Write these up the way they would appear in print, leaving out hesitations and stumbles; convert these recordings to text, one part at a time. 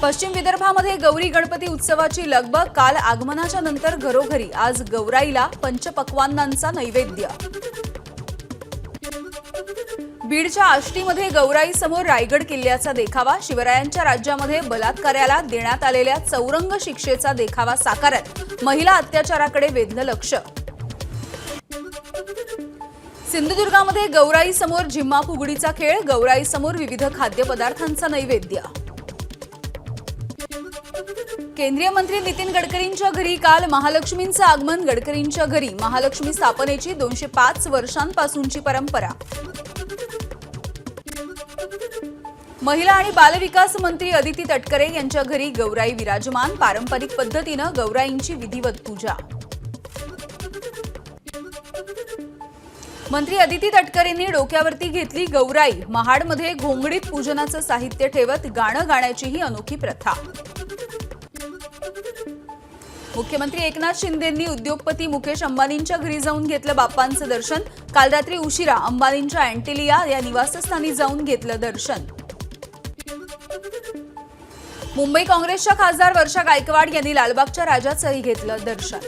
पश्चिम विदर्भामध्ये गौरी गणपती उत्सवाची लगबग। काल आगमनाच्या नंतर घरोघरी, आज गौराईला पंचपक्वान्नांचा नैवेद्य। बीडच्या आष्टीमध्ये गौराई समोर रायगड किल्ल्याचा देखावा। शिवरायांच्या राज्यामध्ये बलात्कार्याला देण्यात आलेल्या चौरंग शिक्षेचा देखावा साकारत महिला अत्याचाराकडे वेधलं लक्ष। सिंधुदुर्गामध्ये गौराई समोर झिम्मा फुगडीचा खेळ। गौराई समोर विविध खाद्यपदार्थांचा नैवेद्य। केंद्रीय मंत्री नितीन गडकरींच्या घरी काल महालक्ष्मींचं आगमन। गडकरींच्या घरी महालक्ष्मी स्थापनेची 205 वर्षांपासूनची परंपरा। महिला आणि बालविकास मंत्री अदिती तटकरे यांच्या घरी गौराई विराजमान। पारंपरिक पद्धतीनं गौराईंची विधिवत पूजा। मंत्री अदिती तटकरेंनी डोक्यावरती घेतली गौराई। महाडमध्ये घोंगडीत पूजनाचं साहित्य ठेवत गाणं गाण्याची ही अनोखी प्रथा। मुख्यमंत्री एकनाथ शिंदेंनी उद्योगपती मुकेश अंबानींच्या घरी जाऊन घेतलं बाप्पांचं दर्शन। काल रात्री उशिरा अंबानींच्या अँटिलिया या निवासस्थानी जाऊन घेतलं दर्शन। मुंबई काँग्रेसच्या खासदार वर्षा गायकवाड यांनी लालबागच्या राजाचंही घेतलं दर्शन।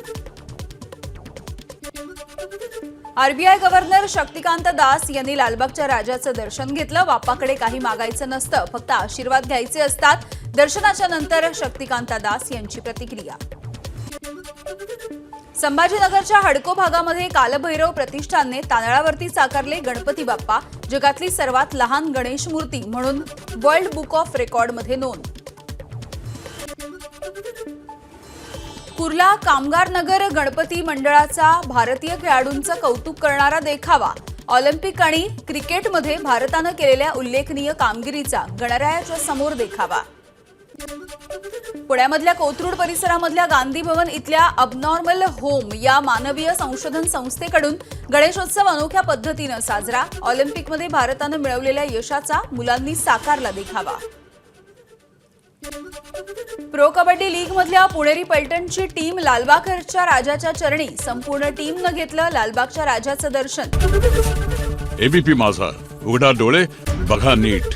आरबीआय गव्हर्नर शक्तिकांत दास यांनी लालबागच्या राजाचं दर्शन घेतलं। बाप्पाकडे काही मागायचं नसतं, फक्त आशीर्वाद घ्यायचे असतात। दर्शनाच्या नंतर शक्तिकांत दास यांची प्रतिक्रिया। संभाजीनगरच्या हडको भागामध्ये कालभैरव प्रतिष्ठानने तांदळावरती साकारले गणपती बाप्पा। जगातली सर्वात लहान गणेश मूर्ती म्हणून वर्ल्ड बुक ऑफ रेकॉर्डमध्ये नोंद। कुर्ला कामगारनगर गणपती मंडळाचा भारतीय खेळाडूंचं कौतुक करणारा देखावा। ऑलिम्पिक आणि क्रिकेटमध्ये भारतानं केलेल्या उल्लेखनीय कामगिरीचा गणरायाच्या समोर देखावा। पुण्यामधल्या कोथरूड परिसरामधल्या गांधी भवन इथल्या अबनॉर्मल होम या मानवीय संशोधन संस्थेकडून गणेशोत्सव अनोख्या पद्धतीनं साजरा। ऑलिम्पिकमध्ये भारतानं मिळवलेल्या यशाचा मुलांनी साकारला देखावा। प्रो कबड्डी लीगमधल्या पुणेरी पलटणची टीम लालबागच्या राजाच्या चरणी। संपूर्ण टीमनं घेतलं लालबागच्या राजाचं दर्शन। एबीपी माझा, उघडा डोळे बघा नीट।